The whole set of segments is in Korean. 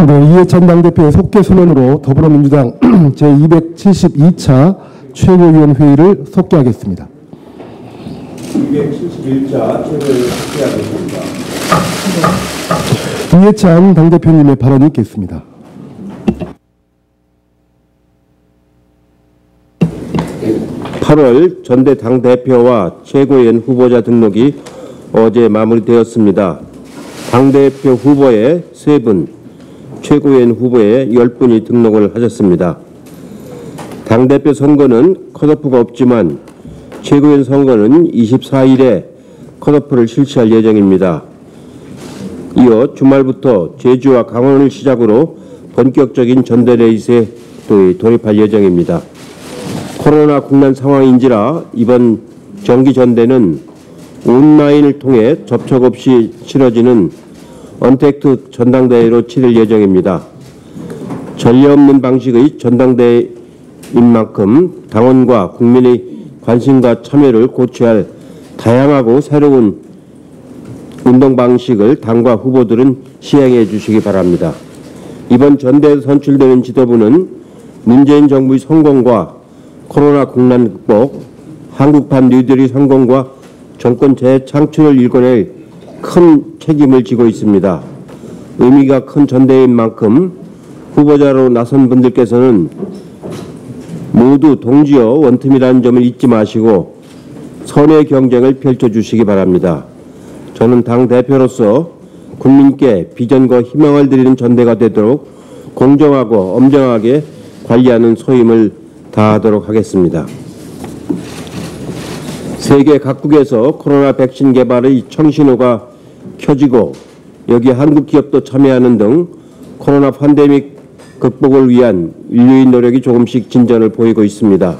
네, 이해찬 당대표의 속개 선언으로 더불어민주당 제272차 최고위원 회의를 속개하겠습니다. 271차 최고위원을 속개하겠습니다. 이해찬 당대표님의 발언이 있겠습니다. (8월) 전대 당대표와 최고위원 후보자 등록이 어제 마무리되었습니다. 당대표 후보에 3분, 최고위원 후보에 10분이 등록을 하셨습니다. 당대표 선거는 컷오프가 없지만 최고위원 선거는 24일에 컷오프를 실시할 예정입니다. 이어 주말부터 제주와 강원을 시작으로 본격적인 전대레이스에 돌입할 예정입니다. 코로나 국난 상황인지라 이번 정기전대는 온라인을 통해 접촉 없이 치러지는 언택트 전당대회로 치를 예정입니다. 전례 없는 방식의 전당대회인 만큼 당원과 국민의 관심과 참여를 고취할 다양하고 새로운 운동 방식을 당과 후보들은 시행해 주시기 바랍니다. 이번 전대에서 선출되는 지도부는 문재인 정부의 성공과 코로나 국난 극복, 한국판 뉴딜의 성공과 정권 재창출을 일궈낼 큰 책임을 지고 있습니다. 의미가 큰 전대인 만큼 후보자로 나선 분들께서는 모두 동지여 원팀이라는 점을 잊지 마시고 선의 경쟁을 펼쳐주시기 바랍니다. 저는 당대표로서 국민께 비전과 희망을 드리는 전대가 되도록 공정하고 엄정하게 관리하는 소임을 다하도록 하겠습니다. 세계 각국에서 코로나 백신 개발의 청신호가 켜지고 여기에 한국 기업도 참여하는 등 코로나 팬데믹 극복을 위한 인류의 노력이 조금씩 진전을 보이고 있습니다.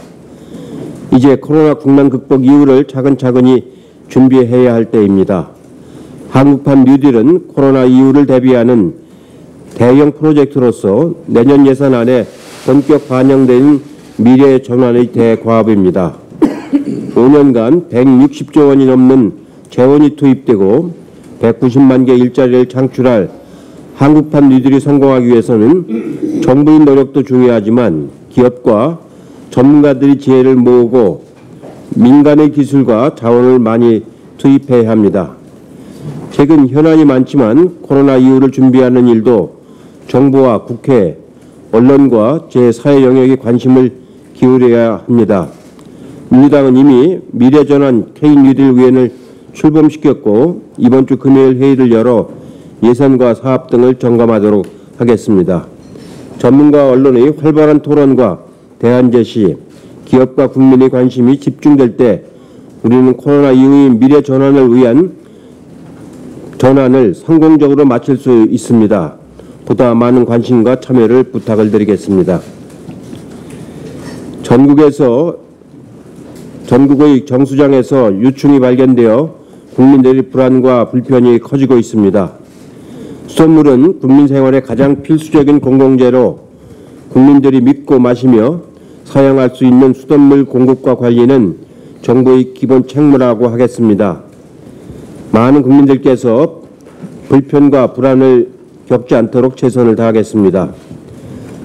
이제 코로나 국난 극복 이후를 차근차근히 준비해야 할 때입니다. 한국판 뉴딜은 코로나 이후를 대비하는 대형 프로젝트로서 내년 예산안에 본격 반영되는 미래 전환의 대과업입니다. 5년간 160조 원이 넘는 재원이 투입되고 190만 개 일자리를 창출할 한국판 뉴딜이 성공하기 위해서는 정부의 노력도 중요하지만 기업과 전문가들이 지혜를 모으고 민간의 기술과 자원을 많이 투입해야 합니다. 최근 현안이 많지만 코로나 이후를 준비하는 일도 정부와 국회, 언론과 제4의 영역에 관심을 기울여야 합니다. 민주당은 이미 미래전환 K뉴딜위원회를 출범시켰고 이번 주 금요일 회의를 열어 예산과 사업 등을 점검하도록 하겠습니다. 전문가 언론의 활발한 토론과 대안 제시, 기업과 국민의 관심이 집중될 때 우리는 코로나 이후의 미래 전환을 위한 전환을 성공적으로 마칠 수 있습니다. 보다 많은 관심과 참여를 부탁을 드리겠습니다. 전국의 정수장에서 유충이 발견되어 국민들의 불안과 불편이 커지고 있습니다. 수돗물은 국민 생활의 가장 필수적인 공공재로 국민들이 믿고 마시며 사용할 수 있는 수돗물 공급과 관리는 정부의 기본 책무라고 하겠습니다. 많은 국민들께서 불편과 불안을 겪지 않도록 최선을 다하겠습니다.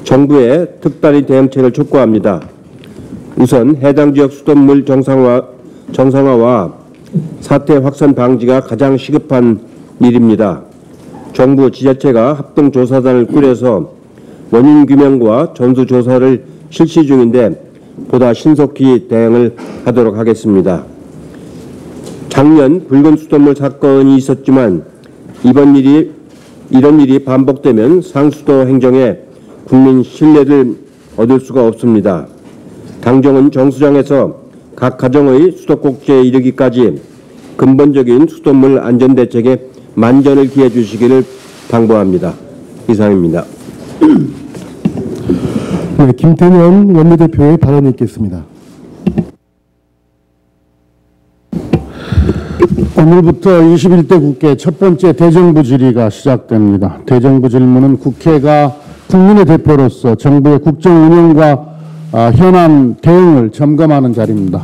정부의 특단의 대응책을 촉구합니다. 우선 해당 지역 수돗물 정상화와 사태 확산 방지가 가장 시급한 일입니다. 정부 지자체가 합동조사단을 꾸려서 원인 규명과 전수조사를 실시 중인데 보다 신속히 대응을 하도록 하겠습니다. 작년 붉은 수돗물 사건이 있었지만 이런 일이 반복되면 상수도 행정에 국민 신뢰를 얻을 수가 없습니다. 당정은 정수장에서 각 가정의 수도꼭지에 이르기까지 근본적인 수돗물 안전대책에 만전을 기해 주시기를 당부합니다. 이상입니다. 네, 김태년 원내대표의 발언이 있겠습니다. 오늘부터 21대 국회 첫 번째 대정부 질의가 시작됩니다. 대정부 질문은 국회가 국민의 대표로서 정부의 국정 운영과 현안 대응을 점검하는 자리입니다.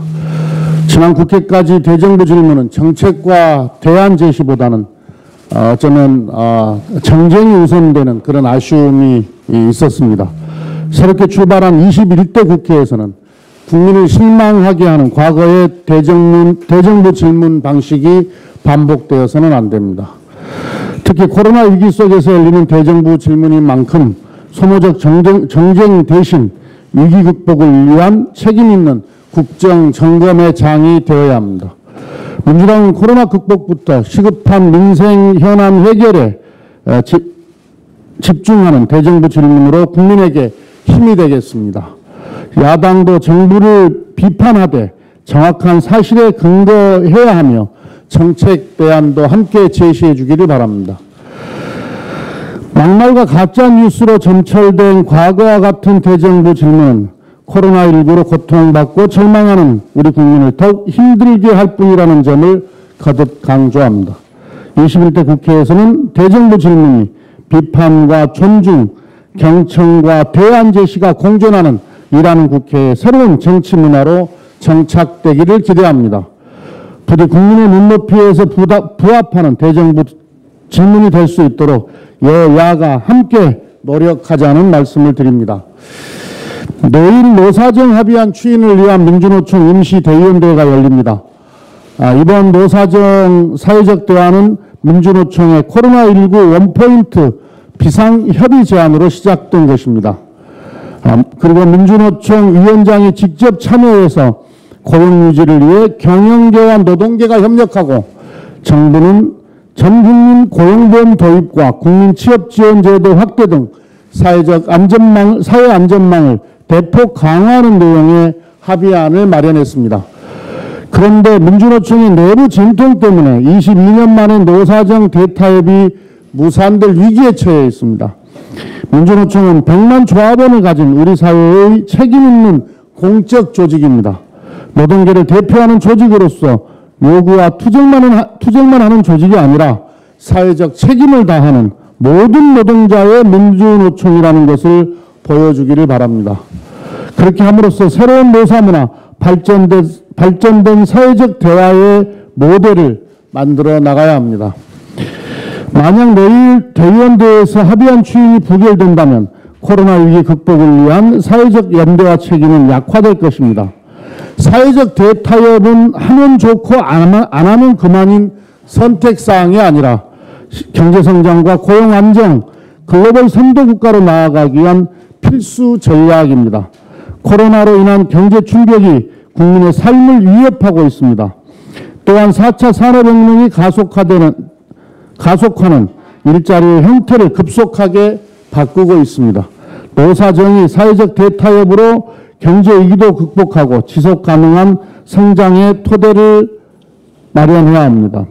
지난 국회까지 대정부 질문은 정책과 대안 제시보다는 어쩌면 정쟁이 우선되는 그런 아쉬움이 있었습니다. 새롭게 출발한 21대 국회에서는 국민을 실망하게 하는 과거의 대정부 질문 방식이 반복되어서는 안 됩니다. 특히 코로나 위기 속에서 열리는 대정부 질문인 만큼 소모적 정쟁 대신 위기 극복을 위한 책임 있는 국정 점검의 장이 되어야 합니다. 민주당은 코로나 극복부터 시급한 민생 현안 해결에 집중하는 대정부 질문으로 국민에게 힘이 되겠습니다. 야당도 정부를 비판하되 정확한 사실에 근거해야 하며 정책 대안도 함께 제시해 주기를 바랍니다. 막말과 가짜 뉴스로 점철된 과거와 같은 대정부 질문은 코로나19로 고통받고 절망하는 우리 국민을 더욱 힘들게 할 뿐이라는 점을 거듭 강조합니다. 21대 국회에서는 대정부 질문이 비판과 존중, 경청과 대안 제시가 공존하는 일하는 국회의 새로운 정치 문화로 정착되기를 기대합니다. 부디 국민의 눈높이에서 부합하는 대정부 질문이 될 수 있도록 여야가 함께 노력하자는 말씀을 드립니다. 내일 노사정 합의안 추인을 위한 민주노총 임시대의원대회가 열립니다. 이번 노사정 사회적 대화는 민주노총의 코로나19 원포인트 비상협의 제안으로 시작된 것입니다. 그리고 민주노총 위원장이 직접 참여해서 고용 유지를 위해 경영계와 노동계가 협력하고 정부는 전국민 고용보험 도입과 국민취업지원제도 확대 등 사회 안전망을 대폭 강화하는 내용의 합의안을 마련했습니다. 그런데 민주노총의 내부 진통 때문에 22년 만에 노사정 대타협이 무산될 위기에 처해 있습니다. 민주노총은 100만 조합원을 가진 우리 사회의 책임 있는 공적 조직입니다. 노동계를 대표하는 조직으로서 요구와 투쟁만 하는 조직이 아니라 사회적 책임을 다하는 모든 노동자의 민주노총이라는 것을 보여주기를 바랍니다. 그렇게 함으로써 새로운 노사문화, 발전된 사회적 대화의 모델을 만들어 나가야 합니다. 만약 내일 대의원대회에서 합의안 추인이 부결된다면 코로나 위기 극복을 위한 사회적 연대와 책임은 약화될 것입니다. 사회적 대타협은 하면 좋고 안 하면 그만인 선택사항이 아니라 경제성장과 고용안정, 글로벌 선도국가로 나아가기 위한 필수 전략입니다. 코로나로 인한 경제 충격이 국민의 삶을 위협하고 있습니다. 또한 4차 산업혁명이 가속화는 일자리의 형태를 급속하게 바꾸고 있습니다. 노사정이 사회적 대타협으로 경제 위기도 극복하고 지속 가능한 성장의 토대를 마련해야 합니다.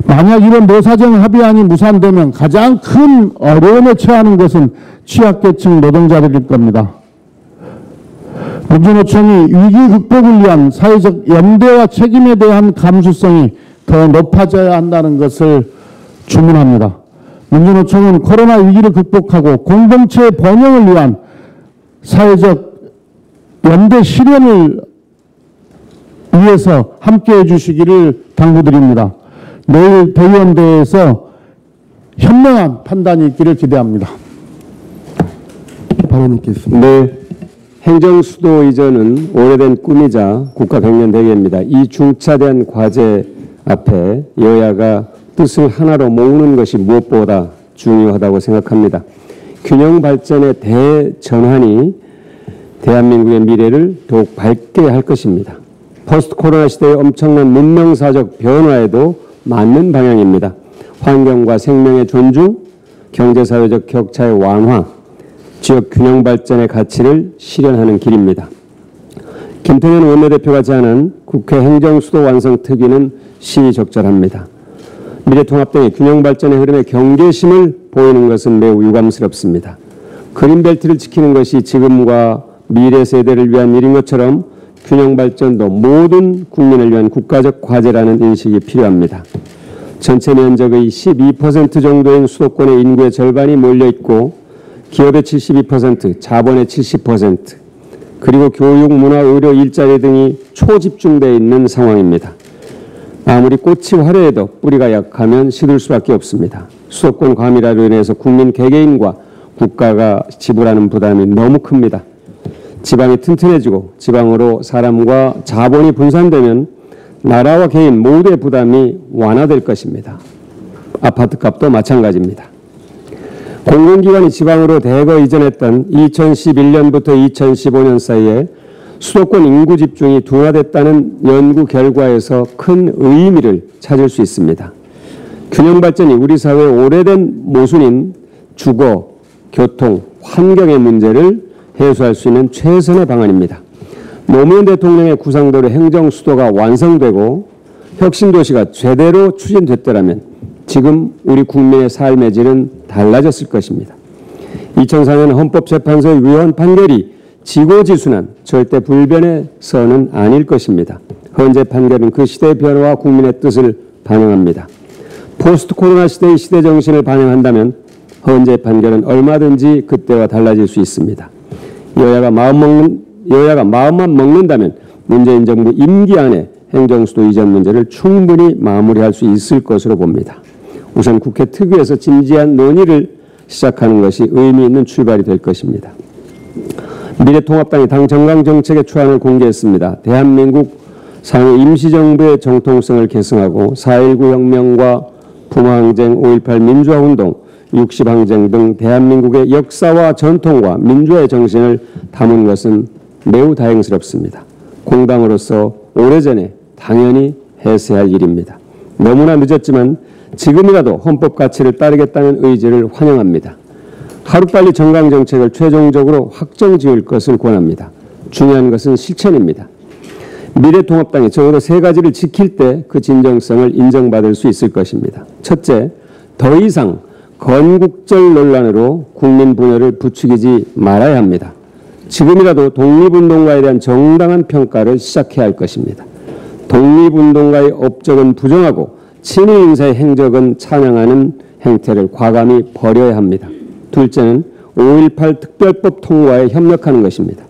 만약 이런 노사정 합의안이 무산되면 가장 큰 어려움에 처하는 것은 취약계층 노동자들일 겁니다. 민주노총이 위기 극복을 위한 사회적 연대와 책임에 대한 감수성이 더 높아져야 한다는 것을 주문합니다. 민주노총은 코로나 위기를 극복하고 공동체 번영을 위한 사회적 연대 실현을 위해서 함께해 주시기를 당부드립니다. 내일 대의원대회에서 현명한 판단이 있기를 기대합니다. 발언 있겠습니다. 네. 행정수도 이전은 오래된 꿈이자 국가백년대계입니다. 이 중차대한 과제 앞에 여야가 뜻을 하나로 모으는 것이 무엇보다 중요하다고 생각합니다. 균형 발전의 대전환이 대한민국의 미래를 더욱 밝게 할 것입니다. 포스트 코로나 시대의 엄청난 문명사적 변화에도 맞는 방향입니다. 환경과 생명의 존중, 경제사회적 격차의 완화, 지역 균형 발전의 가치를 실현하는 길입니다. 김태년 원내대표가 제안한 국회 행정수도 완성 특위는 시의적절합니다. 미래통합 등의 균형 발전의 흐름에 경계심을 보이는 것은 매우 유감스럽습니다. 그린벨트를 지키는 것이 지금과 미래 세대를 위한 일인 것처럼 균형 발전도 모든 국민을 위한 국가적 과제라는 인식이 필요합니다. 전체 면적의 12% 정도인 수도권의 인구의 절반이 몰려있고 기업의 72%, 자본의 70%, 그리고 교육, 문화, 의료, 일자리 등이 초집중되어 있는 상황입니다. 아무리 꽃이 화려해도 뿌리가 약하면 시들 수밖에 없습니다. 수도권 과밀화로 인해서 국민 개개인과 국가가 지불하는 부담이 너무 큽니다. 지방이 튼튼해지고 지방으로 사람과 자본이 분산되면 나라와 개인 모두의 부담이 완화될 것입니다. 아파트값도 마찬가지입니다. 공공기관이 지방으로 대거 이전했던 2011년부터 2015년 사이에 수도권 인구 집중이 둔화됐다는 연구 결과에서 큰 의미를 찾을 수 있습니다. 균형 발전이 우리 사회의 오래된 모순인 주거, 교통, 환경의 문제를 해소할 수 있는 최선의 방안입니다. 노무현 대통령의 구상대로 행정 수도가 완성되고 혁신도시가 제대로 추진됐더라면 지금 우리 국민의 삶의 질은 달라졌을 것입니다. 2004년 헌법재판소의 위헌 판결이 지고지순한 절대 불변의 선은 아닐 것입니다. 현재 판결은 그 시대의 변화와 국민의 뜻을 반영합니다. 포스트 코로나 시대의 시대 정신을 반영한다면 현재 판결은 얼마든지 그때와 달라질 수 있습니다. 여야가 마음만 먹는다면 문재인 정부 임기 안에 행정수도 이전 문제를 충분히 마무리할 수 있을 것으로 봅니다. 우선 국회 특위에서 진지한 논의를 시작하는 것이 의미 있는 출발이 될 것입니다. 미래통합당이 당 정강정책의 초안을 공개했습니다. 대한민국 상해 임시정부의 정통성을 계승하고 4.19 혁명과 부마항쟁, 5.18 민주화운동, 60항쟁 등 대한민국의 역사와 전통과 민주화의 정신을 담은 것은 매우 다행스럽습니다. 공당으로서 오래전에 당연히 했어야 할 일입니다. 너무나 늦었지만 지금이라도 헌법 가치를 따르겠다는 의지를 환영합니다. 하루빨리 정강정책을 최종적으로 확정지을 것을 권합니다. 중요한 것은 실천입니다. 미래통합당이 적어도 3가지를 지킬 때 그 진정성을 인정받을 수 있을 것입니다. 첫째, 더 이상 건국절 논란으로 국민 분열을 부추기지 말아야 합니다. 지금이라도 독립운동가에 대한 정당한 평가를 시작해야 할 것입니다. 독립운동가의 업적은 부정하고 친일 인사의 행적은 찬양하는 행태를 과감히 버려야 합니다. 둘째는 5.18 특별법 통과에 협력하는 것입니다.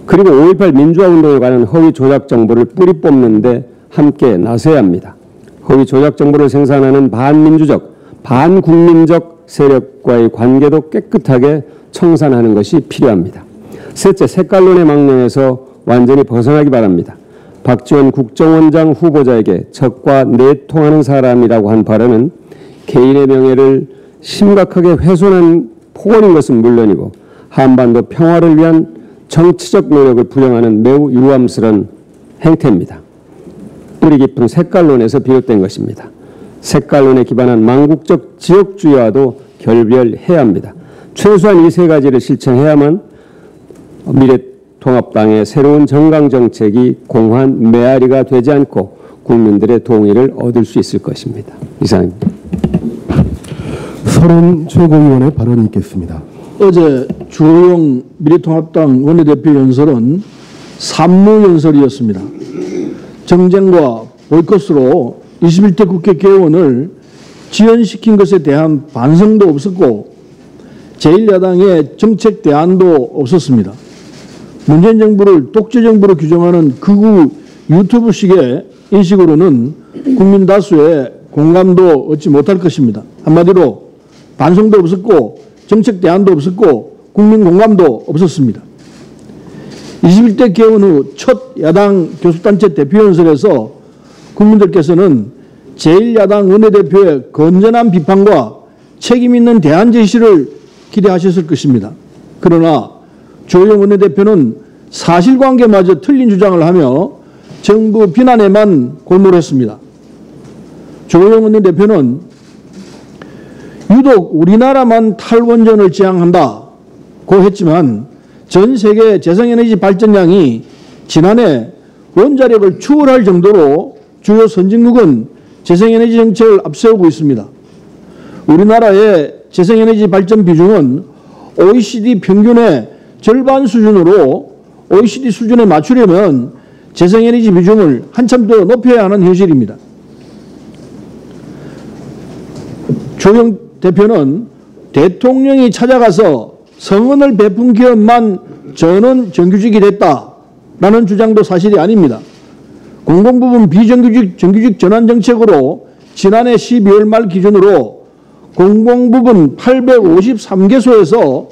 그리고 5.18 민주화운동에 관한 허위 조작 정보를 뿌리 뽑는데 함께 나서야 합니다. 허위 조작 정보를 생산하는 반민주적, 반국민적 세력과의 관계도 깨끗하게 청산하는 것이 필요합니다. 셋째, 색깔론의 망령에서 완전히 벗어나기 바랍니다. 박지원 국정원장 후보자에게 적과 내통하는 사람이라고 한 발언은 개인의 명예를 심각하게 훼손한 폭언인 것은 물론이고 한반도 평화를 위한 정치적 노력을 부정하는 매우 유감스러운 행태입니다. 뿌리 깊은 색깔론에서 비롯된 것입니다. 색깔론에 기반한 망국적 지역주의와도 결별해야 합니다. 최소한 이 3가지를 실천해야만 미래통합당의 새로운 정강정책이 공한 메아리가 되지 않고 국민들의 동의를 얻을 수 있을 것입니다. 이상입니다. 서른 최고위원의 발언이 있겠습니다. 어제 주호영 미래통합당 원내대표 연설은 산무연설이었습니다. 정쟁과 보이콧으로 21대 국회 개원을 지연시킨 것에 대한 반성도 없었고 제1야당의 정책 대안도 없었습니다. 문재인 정부를 독재정부로 규정하는 극우 유튜브식의 인식으로는 국민 다수의 공감도 얻지 못할 것입니다. 한마디로 반성도 없었고 정책 대안도 없었고 국민 공감도 없었습니다. 21대 개원 후 첫 야당 교섭단체 대표연설에서 국민들께서는 제1야당 원내대표의 건전한 비판과 책임 있는 대안 제시를 기대하셨을 것입니다. 그러나 주호영 원내대표는 사실관계마저 틀린 주장을 하며 정부 비난에만 골몰했습니다. 주호영 원내대표는 유독 우리나라만 탈원전을 지향한다고 했지만 전 세계 재생에너지 발전량이 지난해 원자력을 추월할 정도로 주요 선진국은 재생에너지 정책을 앞세우고 있습니다. 우리나라의 재생에너지 발전 비중은 OECD 평균의 절반 수준으로 OECD 수준에 맞추려면 재생에너지 비중을 한참 더 높여야 하는 현실입니다. 주호영 대표는 대통령이 찾아가서 성언을 베푼 기업만 전원 정규직이 됐다라는 주장도 사실이 아닙니다. 공공부문 비정규직 정규직 전환 정책으로 지난해 12월 말 기준으로 공공부문 853개소에서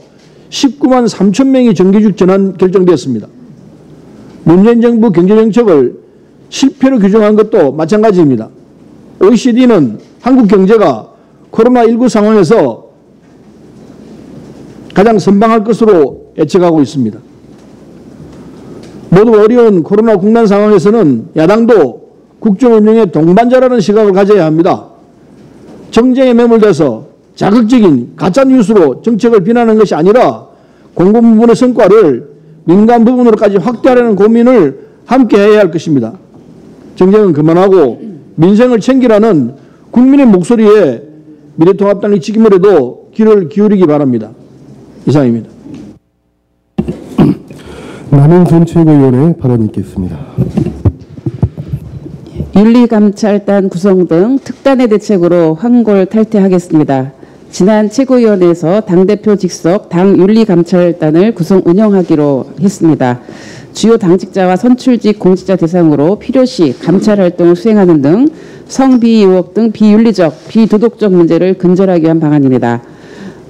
19만 3천 명이 정규직 전환 결정되었습니다. 문재인 정부 경제정책을 실패로 규정한 것도 마찬가지입니다. OECD는 한국 경제가 코로나19 상황에서 가장 선방할 것으로 예측하고 있습니다. 모두 어려운 코로나 국난 상황에서는 야당도 국정 운영의 동반자라는 시각을 가져야 합니다. 정쟁에 매몰돼서 자극적인 가짜뉴스로 정책을 비난하는 것이 아니라 공공부문의 성과를 민간 부분으로까지 확대하려는 고민을 함께 해야 할 것입니다. 정쟁은 그만하고 민생을 챙기라는 국민의 목소리에 미래통합당이 지금이라도 귀를 기울이기 바랍니다. 이상입니다. 남인순 최고위원의 발언이 있겠습니다. 윤리감찰단 구성 등 특단의 대책으로 황골 탈퇴하겠습니다. 지난 최고위원회에서 당대표 직속 당윤리감찰단을 구성 운영하기로 했습니다. 주요 당직자와 선출직 공직자 대상으로 필요시 감찰 활동을 수행하는 등 성비위 의혹 등 비윤리적, 비도덕적 문제를 근절하기 위한 방안입니다.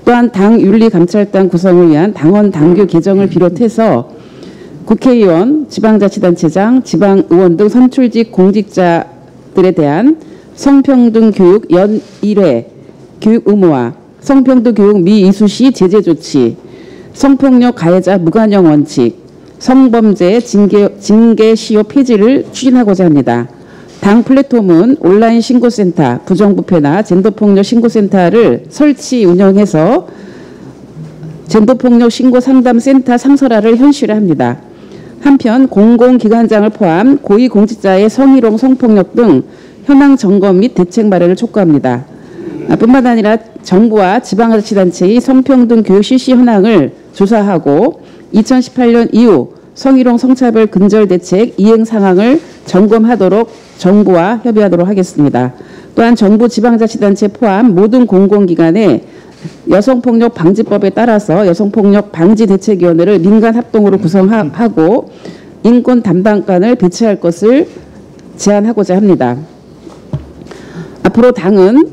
또한 당윤리감찰단 구성을 위한 당원 당규 개정을 비롯해서 국회의원, 지방자치단체장, 지방의원 등 선출직 공직자들에 대한 성평등 교육 연 1회 교육 의무화, 성평등 교육 미이수시 제재 조치, 성폭력 가해자 무관용 원칙, 성범죄 징계 시효 폐지를 추진하고자 합니다. 당 플랫폼은 온라인 신고센터, 부정부패나 젠더폭력 신고센터를 설치 운영해서 젠더폭력 신고 상담센터 상설화를 현실화합니다. 한편 공공기관장을 포함 고위공직자의 성희롱, 성폭력 등 현황 점검 및 대책 마련을 촉구합니다. 뿐만 아니라 정부와 지방자치단체의 성평등 교육 실시 현황을 조사하고 2018년 이후 성희롱, 성차별 근절 대책 이행 상황을 점검하도록 정부와 협의하도록 하겠습니다. 또한 정부 지방자치단체 포함 모든 공공기관에 여성폭력 방지법에 따라서 여성폭력 방지대책위원회를 민간 합동으로 구성하고 인권 담당관을 배치할 것을 제안하고자 합니다. 앞으로 당은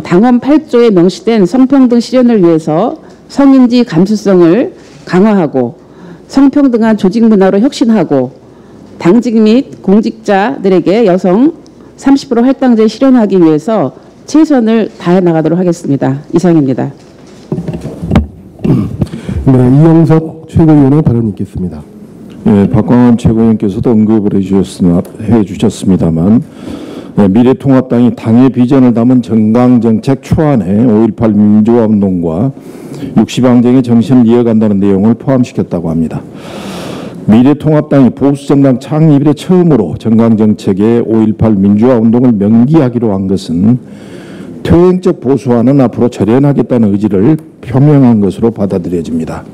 당헌 8조에 명시된 성평등 실현을 위해서 성인지 감수성을 강화하고 성평등한 조직 문화로 혁신하고 당직 및 공직자들에게 여성 30% 할당제 실현하기 위해서 최선을 다해 나가도록 하겠습니다. 이상입니다. 네, 이영석 최고위원의 발언이 있겠습니다. 예, 박광원 최고위원께서도 언급을 해주셨습니다만 미래통합당이 당의 비전을 담은 정강정책 초안에 5.18 민주화운동과 육시방정의 정신을 이어간다는 내용을 포함시켰다고 합니다. 미래통합당이 보수정당 창립 이래 처음으로 정강정책에 5.18 민주화운동을 명기하기로 한 것은 퇴행적 보수화는 앞으로 절연하겠다는 의지를 표명한 것으로 받아들여집니다.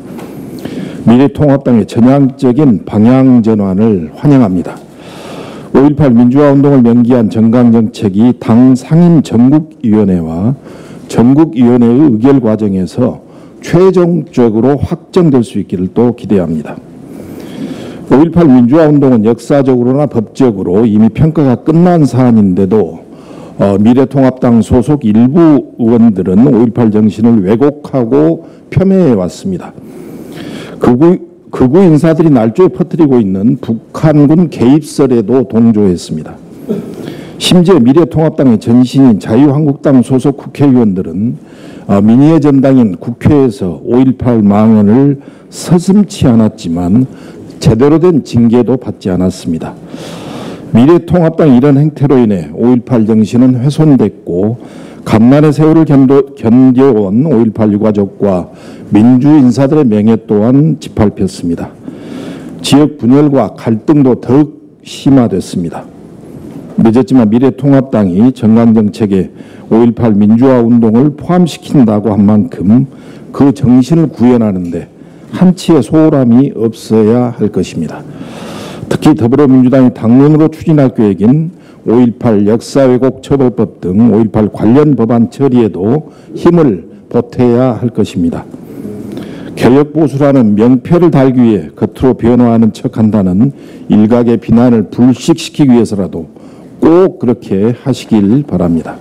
미래통합당의 전향적인 방향 전환을 환영합니다. 5.18 민주화운동을 명기한 정강정책이 당 상임 전국위원회와 전국위원회의 의결 과정에서 최종적으로 확정될 수 있기를 또 기대합니다. 5.18 민주화운동은 역사적으로나 법적으로 이미 평가가 끝난 사안인데도 미래통합당 소속 일부 의원들은 5.18 정신을 왜곡하고 폄훼해 왔습니다. 극우 인사들이 날조에 퍼뜨리고 있는 북한군 개입설에도 동조했습니다. 심지어 미래통합당의 전신인 자유한국당 소속 국회의원들은 민의의 전당인 국회에서 5.18 망언을 서슴지 않았지만 제대로 된 징계도 받지 않았습니다. 미래통합당 이런 행태로 인해 5.18 정신은 훼손됐고 간만의 세월을 견뎌온 5.18 유가족과 민주인사들의 명예 또한 짓밟혔습니다. 지역 분열과 갈등도 더욱 심화됐습니다. 늦었지만 미래통합당이 정강정책에 5.18 민주화운동을 포함시킨다고 한 만큼 그 정신을 구현하는 데 한치의 소홀함이 없어야 할 것입니다. 특히 더불어민주당이 당론으로 추진할 계획인 5.18 역사왜곡 처벌법 등 5.18 관련 법안 처리에도 힘을 보태야 할 것입니다. 개혁보수라는 명패를 달기 위해 겉으로 변화하는 척한다는 일각의 비난을 불식시키기 위해서라도 꼭 그렇게 하시길 바랍니다.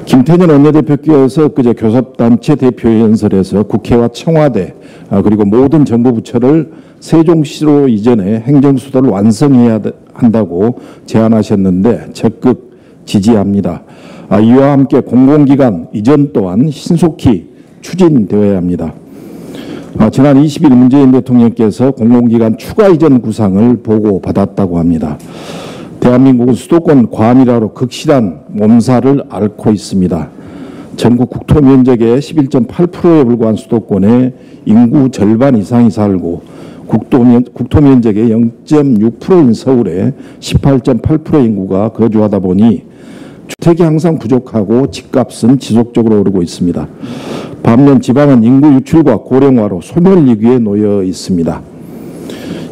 김태년 원내대표께서 그제 교섭단체 대표연설에서 국회와 청와대 그리고 모든 정부 부처를 세종시로 이전해 행정수도를 완성해야 한다고 제안하셨는데 적극 지지합니다. 이와 함께 공공기관 이전 또한 신속히 추진되어야 합니다. 지난 20일 문재인 대통령께서 공공기관 추가 이전 구상을 보고받았다고 합니다. 대한민국은 수도권 과밀화로 극심한 몸살을 앓고 있습니다. 전국 국토 면적의 11.8%에 불과한 수도권에 인구 절반 이상이 살고 국토 면적의 0.6%인 서울에 18.8% 인구가 거주하다 보니 주택이 항상 부족하고 집값은 지속적으로 오르고 있습니다. 반면 지방은 인구 유출과 고령화로 소멸위기에 놓여 있습니다.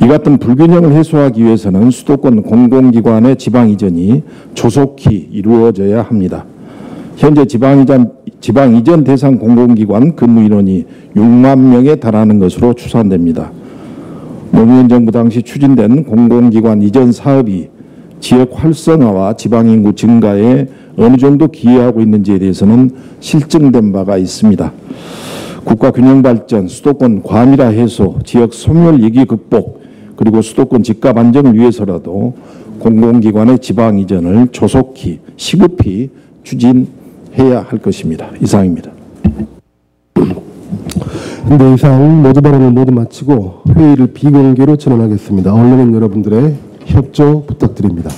이 같은 불균형을 해소하기 위해서는 수도권 공공기관의 지방 이전이 조속히 이루어져야 합니다. 현재 지방 이전 대상 공공기관 근무 인원이 6만 명에 달하는 것으로 추산됩니다. 노무현 정부 당시 추진된 공공기관 이전 사업이 지역 활성화와 지방인구 증가에 어느 정도 기여하고 있는지에 대해서는 실증된 바가 있습니다. 국가 균형 발전, 수도권 과밀화 해소, 지역 소멸 위기 극복, 그리고 수도권 집값 안정을 위해서라도 공공기관의 지방 이전을 조속히 시급히 추진해야 할 것입니다. 이상입니다. 네, 이상 모두 발언을 모두 마치고 회의를 비공개로 전환하겠습니다. 언론인 여러분들의 협조 부탁드립니다.